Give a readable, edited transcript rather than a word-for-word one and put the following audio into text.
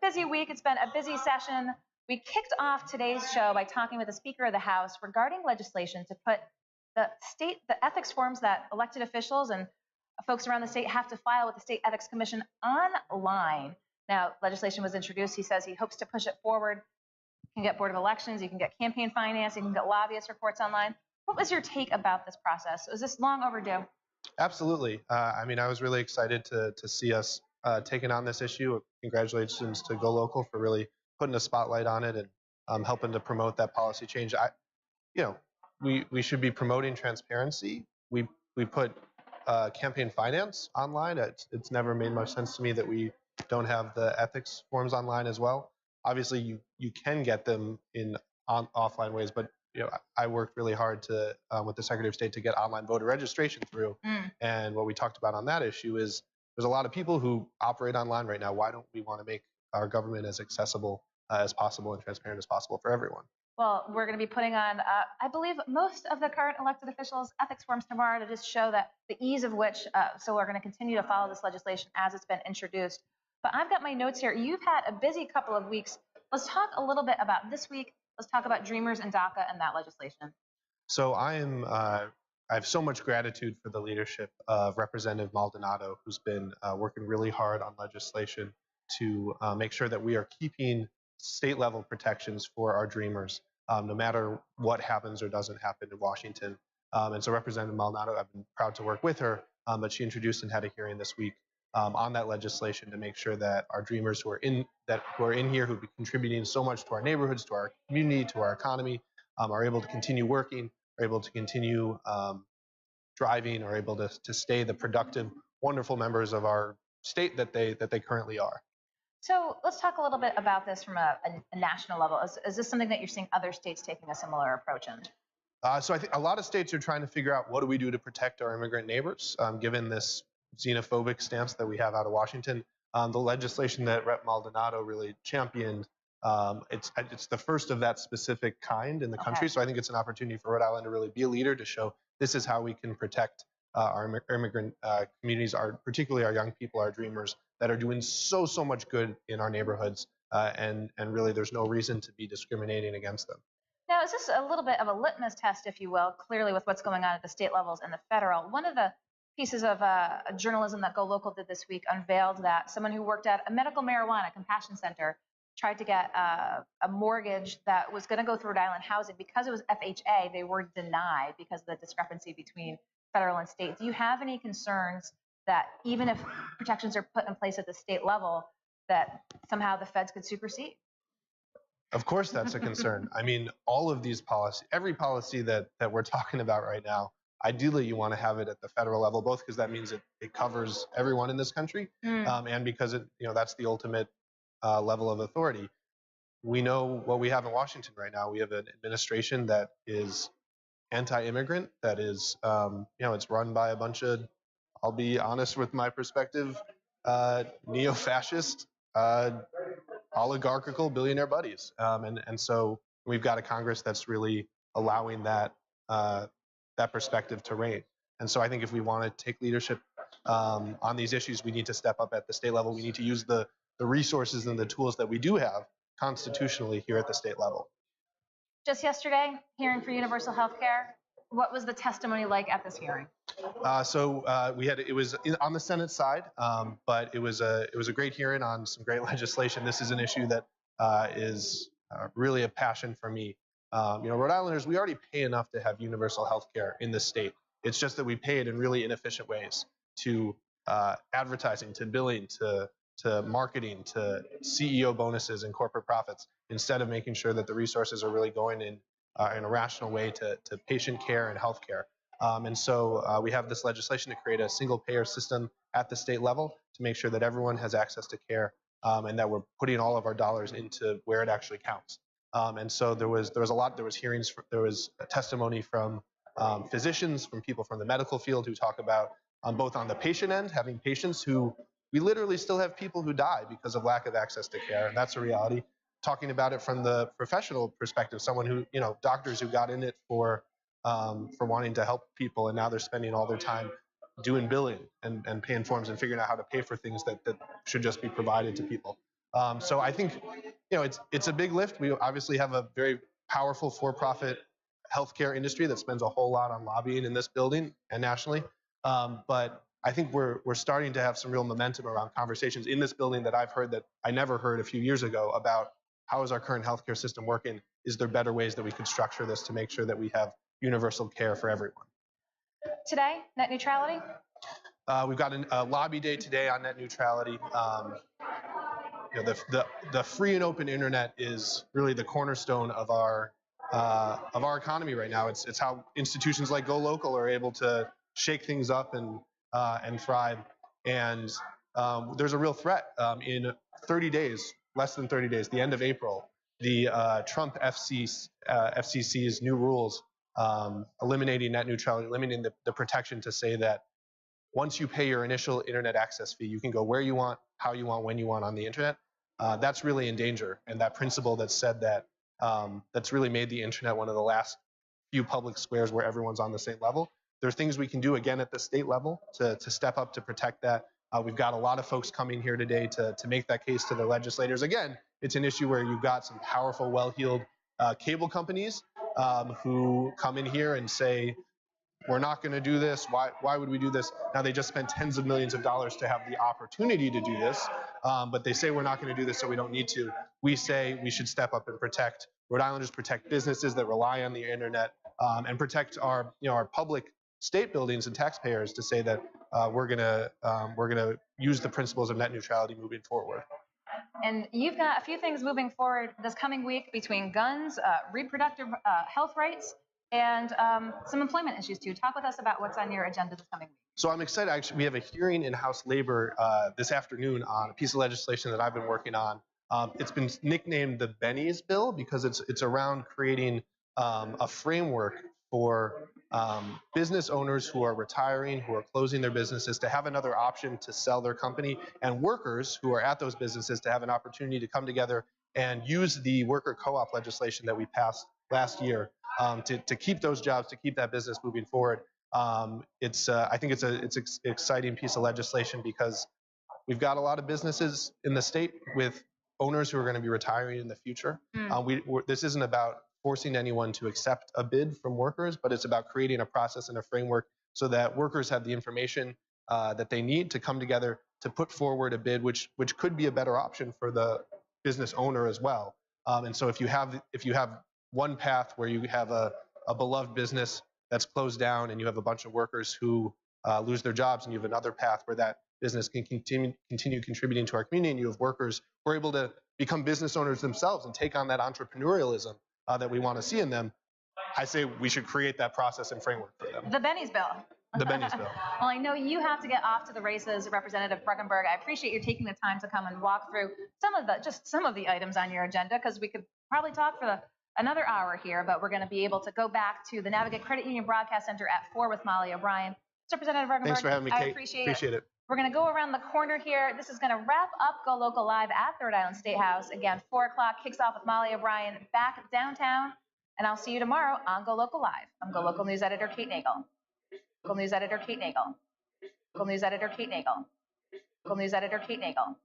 busy week. It's been a busy session. We kicked off today's show by talking with the Speaker of the House regarding legislation to put the ethics forms that elected officials and folks around the state have to file with the State Ethics Commission online. Now, legislation was introduced. He says he hopes to push it forward. You can get Board of Elections, you can get campaign finance, you can get lobbyist reports online. What was your take about this process? Was this long overdue? Absolutely. I mean, I was really excited to see us taking on this issue. Congratulations to GoLocal for really putting a spotlight on it and helping to promote that policy change. We should be promoting transparency. We put campaign finance online. It's never made much sense to me that we don't have the ethics forms online as well. Obviously, you can get them in offline ways, but I worked really hard to with the Secretary of State to get online voter registration through. And what we talked about on that issue is there's a lot of people who operate online right now. Why don't we want to make our government as accessible as possible and transparent as possible for everyone? Well, we're going to be putting on, I believe, most of the current elected officials' ethics forms tomorrow to just show that the ease of which, so we're going to continue to follow this legislation as it's been introduced. But I've got my notes here. You've had a busy couple of weeks. Let's talk a little bit about this week. Let's talk about Dreamers and DACA and that legislation. So I have so much gratitude for the leadership of Representative Maldonado, who's been working really hard on legislation to make sure that we are keeping state-level protections for our Dreamers, no matter what happens or doesn't happen in Washington. And so Representative Maldonado, I've been proud to work with her, but she introduced and had a hearing this week on that legislation to make sure that our Dreamers who are in here, who've been contributing so much to our neighborhoods, to our community, to our economy, are able to continue working, are able to continue driving, are able to stay the productive, wonderful members of our state that they currently are. So let's talk a little bit about this from a national level. Is this something that you're seeing other states taking a similar approach in? So I think a lot of states are trying to figure out what do we do to protect our immigrant neighbors, given this xenophobic stance that we have out of Washington. The legislation that Rep. Maldonado really championed, it's the first of that specific kind in the country. So I think it's an opportunity for Rhode Island to really be a leader, to show this is how we can protect our immigrant communities, particularly our young people, our Dreamers, that are doing so much good in our neighborhoods, and really there's no reason to be discriminating against them. Now, is this a little bit of a litmus test, if you will, clearly with what's going on at the state levels and the federal? One of the pieces of journalism that GoLocal did this week unveiled that someone who worked at a medical marijuana compassion center tried to get a mortgage that was going to go through Rhode Island Housing. Because it was FHA, they were denied because of the discrepancy between federal and state. Do you have any concerns that even if protections are put in place at the state level, that somehow the feds could supersede? Of course, that's a concern. I mean, all of these policies, every policy that we're talking about right now, ideally you want to have it at the federal level, both because that means it covers everyone in this country, and because that's the ultimate level of authority. We know what we have in Washington right now. We have an administration that is anti-immigrant, that is, it's run by a bunch of, I'll be honest with my perspective, neo-fascist, oligarchical billionaire buddies. And so we've got a Congress that's really allowing that perspective to reign. And so I think if we want to take leadership on these issues, we need to step up at the state level. We need to use the resources and the tools that we do have constitutionally here at the state level. Just yesterday, hearing for universal health care, what was the testimony like at this hearing? It was on the Senate side, but it was a great hearing on some great legislation. This is an issue that is really a passion for me. Rhode Islanders, we already pay enough to have universal health care in the state. It's just that we pay it in really inefficient ways, to advertising, to billing, to marketing, to CEO bonuses and corporate profits, instead of making sure that the resources are really going in a rational way to patient care and health care. And so we have this legislation to create a single payer system at the state level to make sure that everyone has access to care, and that we're putting all of our dollars into where it actually counts. And so there was hearings, there was a testimony from physicians, from people from the medical field who talk about both on the patient end, having patients who, we literally still have people who die because of lack of access to care, and that's a reality. Talking about it from the professional perspective, someone who, doctors who got in it for wanting to help people, and now they're spending all their time doing billing and paying forms and figuring out how to pay for things that should just be provided to people. So I think, it's a big lift. We obviously have a very powerful for-profit healthcare industry that spends a whole lot on lobbying in this building and nationally. But I think we're starting to have some real momentum around conversations in this building that I've heard that I never heard a few years ago about how is our current healthcare system working? Is there better ways that we could structure this to make sure that we have universal care for everyone? Today, net neutrality? We've got a lobby day today on net neutrality. The free and open internet is really the cornerstone of our economy right now. It's how institutions like GoLocal are able to shake things up and thrive. And there's a real threat. In 30 days, less than 30 days, the end of April, the Trump FCC's new rules eliminating net neutrality, eliminating the protection to say that once you pay your initial internet access fee, you can go where you want, how you want, when you want on the internet. That's really in danger. And that principle that said that, that's really made the internet one of the last few public squares where everyone's on the same level. There are things we can do again at the state level to step up to protect that. We've got a lot of folks coming here today to make that case to the legislators. Again, it's an issue where you've got some powerful, well-heeled cable companies who come in here and say, we're not going to do this. Why would we do this? Now, they just spent tens of millions of dollars to have the opportunity to do this, but they say we're not going to do this, so we don't need to. We say we should step up and protect Rhode Islanders, protect businesses that rely on the internet, and protect our public state buildings and taxpayers to say that we're going to use the principles of net neutrality moving forward. And you've got a few things moving forward this coming week between guns, reproductive health rights, and some employment issues too. Talk with us about what's on your agenda this coming week. So I'm excited. Actually, we have a hearing in House Labor this afternoon on a piece of legislation that I've been working on. It's been nicknamed the Benny's Bill because it's around creating a framework for business owners who are retiring, who are closing their businesses, to have another option to sell their company, and workers who are at those businesses to have an opportunity to come together and use the worker co-op legislation that we passed last year to keep those jobs, to keep that business moving forward. I think it's an exciting piece of legislation because we've got a lot of businesses in the state with owners who are going to be retiring in the future. This isn't about forcing anyone to accept a bid from workers, but it's about creating a process and a framework so that workers have the information that they need to come together to put forward a bid, which could be a better option for the business owner as well. And so if you have one path where you have a beloved business that's closed down and you have a bunch of workers who lose their jobs, and you have another path where that business can continue contributing to our community, and you have workers who are able to become business owners themselves and take on that entrepreneurialism that we want to see in them, I say we should create that process and framework for them. The Benny's Bill. The Benny's Bill. Well, I know you have to get off to the races, Representative Regunberg. I appreciate you taking the time to come and walk through some of the items on your agenda, because we could probably talk for another hour here, but we're going to be able to go back to the Navigate Credit Union Broadcast Center at 4 with Molly O'Brien. Representative Regunberg, thanks for having me, Kate. I appreciate it. it. We're going to go around the corner here. This is going to wrap up Go Local Live at the Rhode Island State House. Again, 4 o'clock kicks off with Molly O'Brien back downtown. And I'll see you tomorrow on Go Local Live. I'm Go Local News Editor Kate Nagel. Go News Editor Kate Nagel. Go News Editor Kate Nagel. Go News Editor Kate Nagel.